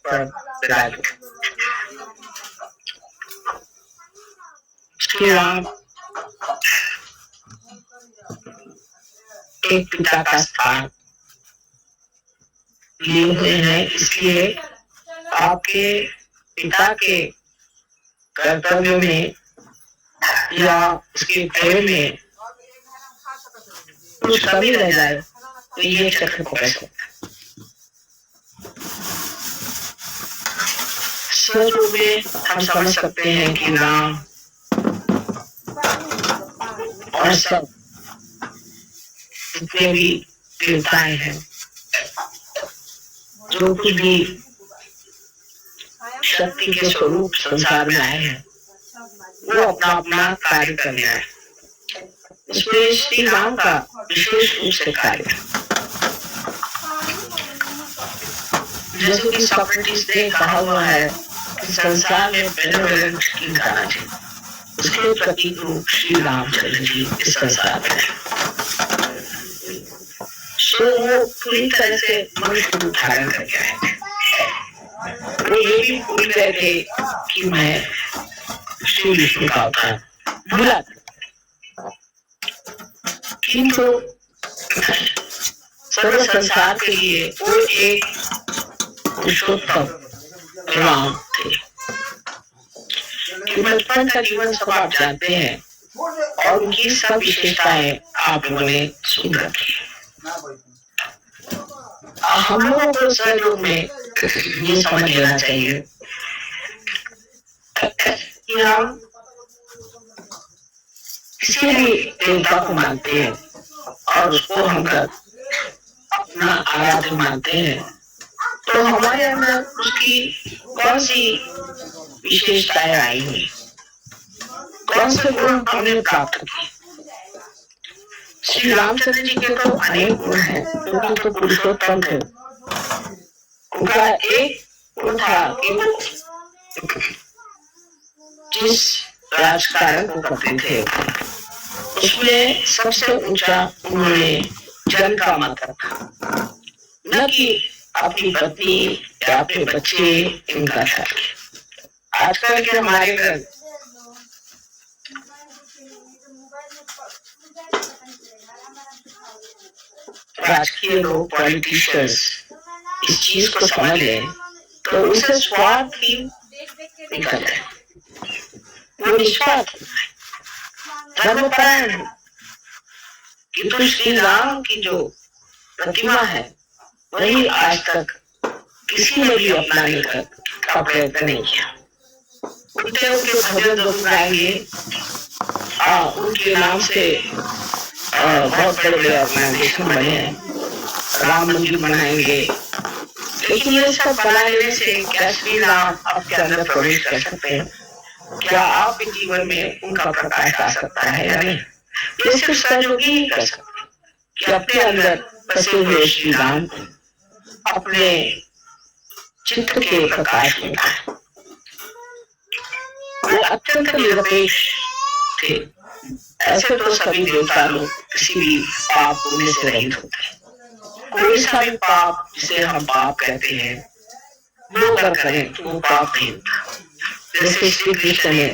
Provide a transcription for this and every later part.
पर विराज। श्री राम एक पिता का स्थान लिए हुए हैं, इसलिए आपके पिता के कर्तव्य में या उसके प्रेम में कुछ कमी रह जाए तो ये चक्र पकड़ सकता है। सहज रूप में हम समझ सकते हैं कि राम और सब जितने भी देवताएं हैं, जो कुछ भी शक्ति के स्वरूप संसार में आए हैं, वो अपना अपना कार्य कर रहे हैं। इसमें श्री राम का विशेष रूप से कार्य है। जैसे कि सोक्रेटिस ने कहा हुआ है कि संसार में पहले मुश्किल गाना चाहिए, उसके प्रतीक रूप श्री रामचंद्र जी इस संसार में है। वो पूरी तरह से मनुष्य रूप धारण करके आए थे। वो ये भी भूल गए थे कि मैं श्री विष्णु का अवतार, भूला था। किंतु सर्व संसार के लिए वो एक पुरुषोत्तम राम थे। बचपन का जीवन सब आप जानते हैं और उनकी सब विशेषताएं आप लोगों ने सुन रखी है। हम लोगों को सहयोग में ये समझ लेना चाहिए कि हम किसी भी देवता को मानते हैं और उसको हम अपना आराध्य मानते हैं, तो हमारे अंदर उसकी कौन सी विशेषताएं आई हुई, कौन से गुण हमने प्राप्त किए। श्री रामचंद्र जी के तो अनेक गुण हैं, क्योंकि तो पुरुषोत्तम थे। उनका एक गुण था कि जिस राजकारण को करते थे उसमें सबसे ऊंचा उन्होंने जन का मत रखा, न कि अपनी पत्नी या अपने बच्चे इनका ख्याल किया। आजकल के हमारे घर राजकीय लोग, पॉलिटिशियंस इस चीज को समझ लें तो उसे स्वार्थ ही निकल है। वो निस्वार्थ धर्मपरायण है, किंतु श्री राम की जो प्रतिमा है वही आज तक किसी ने भी अपनाने का प्रयत्न नहीं किया। उनके भजन जरूर गाएंगे, उनके नाम से बहुत बड़े बड़े ऑर्गेनाइजेशन बने हैं, राम मंदिर बनाएंगे, लेकिन ये सब बना लेने से क्या श्री राम आपके अंदर प्रवेश कर सकते हैं? क्या आपके जीवन में उनका प्रकाश आ सकता है या नहीं? ये सिर्फ सहयोगी ही कर सकते कि अपने अंदर बसे हुए श्री राम अपने चित्त के प्रकाश में पाए। वो अत्यंत निरपेक्ष थे। ऐसे तो सभी देवता लोग किसी भी पाप पुण्य से रहित होते हैं। कोई सा भी पाप जिसे हम पाप कहते हैं वो अगर करें तो वो पाप नहीं होता। जैसे श्री कृष्ण ने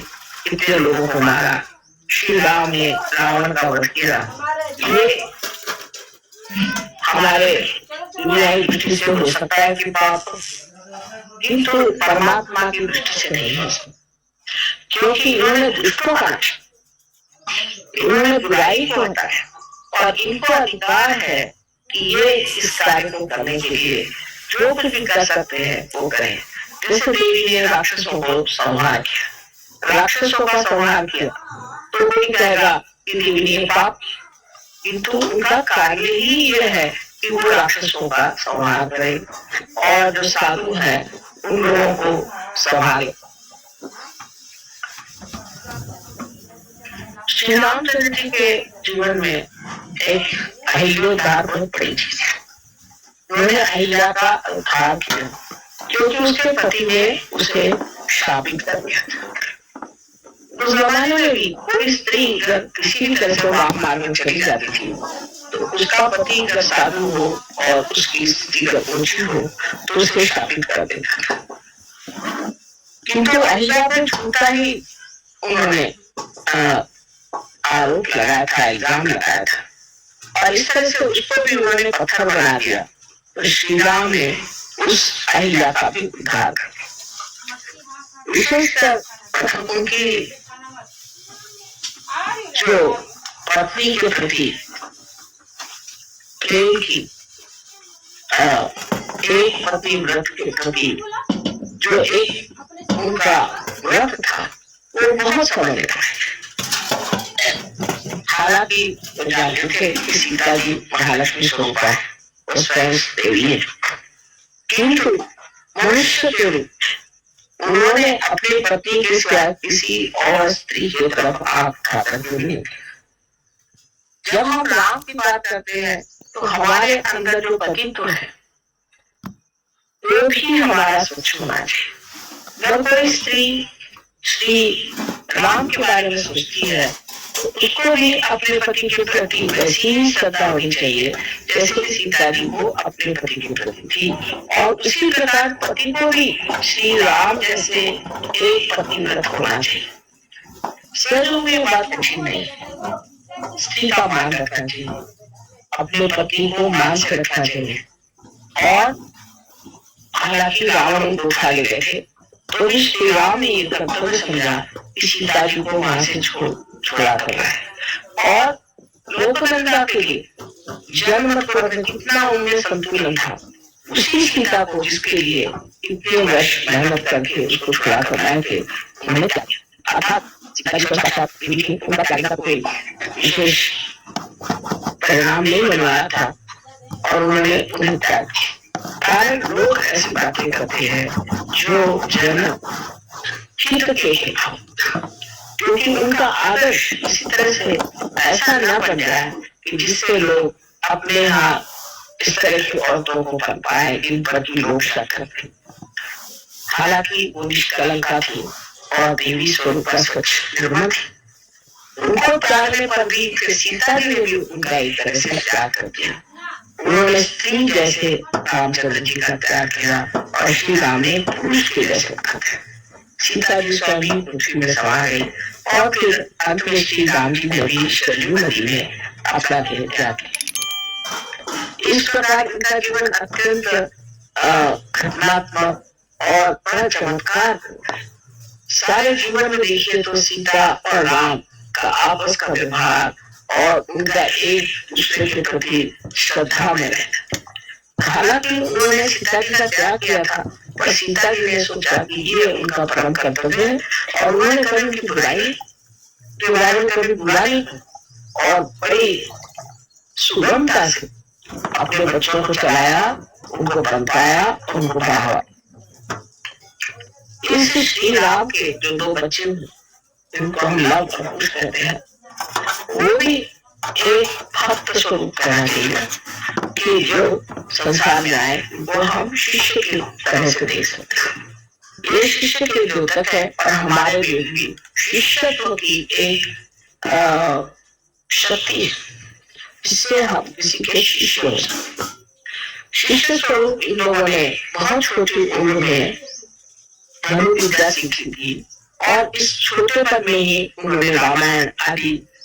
कितने लोगों को मारा, श्री राम ने रावण का वध किया, ये हमारे दुनियावी दृष्टि से हो सकता है कि पाप, किंतु परमात्मा की दृष्टि से नहीं हो सकता, क्योंकि इन्होंने दुष्टों का नाश, इन्होंने बुराई को हटाया और इनको अधिकार है कि ये इस कार्य को करने के लिए जो कुछ भी कर सकते हैं वो करें। जैसे देवी ने राक्षसों को संहार किया, राक्षसों का संहार किया, तो कोई कहेगा कि देवी ने पाप, किंतु उनका कार्य ही ये है कि वो राक्षसों का संहार करें और जो साधु हैं उन लोगों को संभाले। श्री रामचंद्र जी के जीवन में एक अहिल्योद्धार बहुत बड़ी चीज है। उन्होंने अहिल्या का उद्धार किया क्योंकि उसके पति ने उसे शापित कर दिया था। उस जमाने में भी कोई स्त्री अगर किसी भी तरह से वाम मार्ग में चली जाती थी तो उसका पति अगर साधु हो और उसकी स्थिति अगर ऊंची हो तो उसे शापित कर देता था। किंतु अहिल्या पे छूटता ही उन्होंने आरोप लगाया था, इल्जाम लगाया था और इस तरह से उसको भी उन्होंने पत्थर बना दिया। तो श्री राम ने उस अहिल्या का भी उद्धार कर दिया। विशेषकर उनकी जो पत्नी के प्रति प्रेम की, एक पति व्रत के प्रति जो एक उनका व्रत था वो बहुत समझ था। हालांकि वो जानते थे कि सीता जी महालक्ष्मी स्वरूप है, वो स्वयं देवी है, किंतु मनुष्य के रूप उन्होंने अपने पति के सिवाय किसी और स्त्री की तरफ आंख उठाकर नहीं। जब हम राम की बात करते हैं तो हमारे अंदर जो पतित्व है वो भी हमारा स्वच्छ होना चाहिए। जब कोई स्त्री श्री राम के बारे में सोचती है तो उसको भी अपने पति के प्रति वैसी ही श्रद्धा होनी चाहिए जैसे सीता जी को अपने पति के प्रति थी, और उसी प्रकार पति को भी श्री राम जैसे एक पति व्रत होना चाहिए। सजों में बात कठिन नहीं, स्त्री का मान रखना चाहिए, अपने पति को मान से रखना चाहिए। और हालांकि रावण उनको उठा ले गए थे तो भी श्री राम ने ये कर्तव्य समझा कि सीता जी को वहां से छुड़ा कर लाए। और लोकनंदा के लिए जन्म पर कितना उनमें संतुलन था, उसी सीता को जिसके लिए इतने वर्ष मेहनत करके उसको छुड़ा कर लाए थे, उन्होंने क्या किया? अर्थात सीता जी के साथ उनका त्याग का कोई विशेष परिणाम नहीं बनवाया था और उन्होंने उन्हें त्याग किया। कारण लोग ऐसी बातें करते हैं जो जन चित्त के हैं, क्योंकि उनका आदर्श इसी तरह से ऐसा न बन जाए कि जिससे लोग अपने यहाँ इस तरह की औरतों को कर पाए जिन पर की लोग शक करते। हालांकि वो निष्कलंका थी और देवी स्वरूप का स्वच्छ निर्मल थी। उनको त्यागने पर भी फिर सीता जी ने भी उनका एक तरह से त्याग कर दिया। उन्होंने स्त्री जैसे रामचंद्र जी का त्याग किया और श्री राम ने पुरुष के जैसे त्याग किया। सीता जी स्वयं पृथ्वी में समा गई और फिर अंत में श्री राम जी ने भी सरयू नदी में अपना देह त्याग किया। इस प्रकार इनका जीवन अत्यंत घटनात्मक और बड़ा चमत्कार। सारे जीवन में देखिए तो सीता और राम का आपस का व्यवहार और उनका एक दूसरे के प्रति श्रद्धा में रहना। हालांकि उन्होंने सीता जी का त्याग किया था पर सीता जी ने सोचा कि ये उनका परम कर्तव्य है और उन्होंने कभी उनकी बुराई कभी बुरा नहीं और बड़ी सुगमता से अपने बच्चों को चलाया, उनको पनपाया, उनको बढ़ावा। इस श्री राम के जो दो बच्चे जिनको हम लव कुश कहते हैं, वो भी एक भक्त स्वरूप कहना चाहिए कि जो संसार में आए वो हम शिष्य की तरह से देख सकते हैं। ये शिष्य के द्योतक है और हमारे लिए भी शिष्यत्व की एक शक्ति है जिससे हम किसी के शिष्य हो सकते। शिष्य स्वरूप इन लोगों ने बहुत छोटी उम्र में धनु विद्या सीखी थी और इस छोटेपन में ही उन्होंने रामायण आदि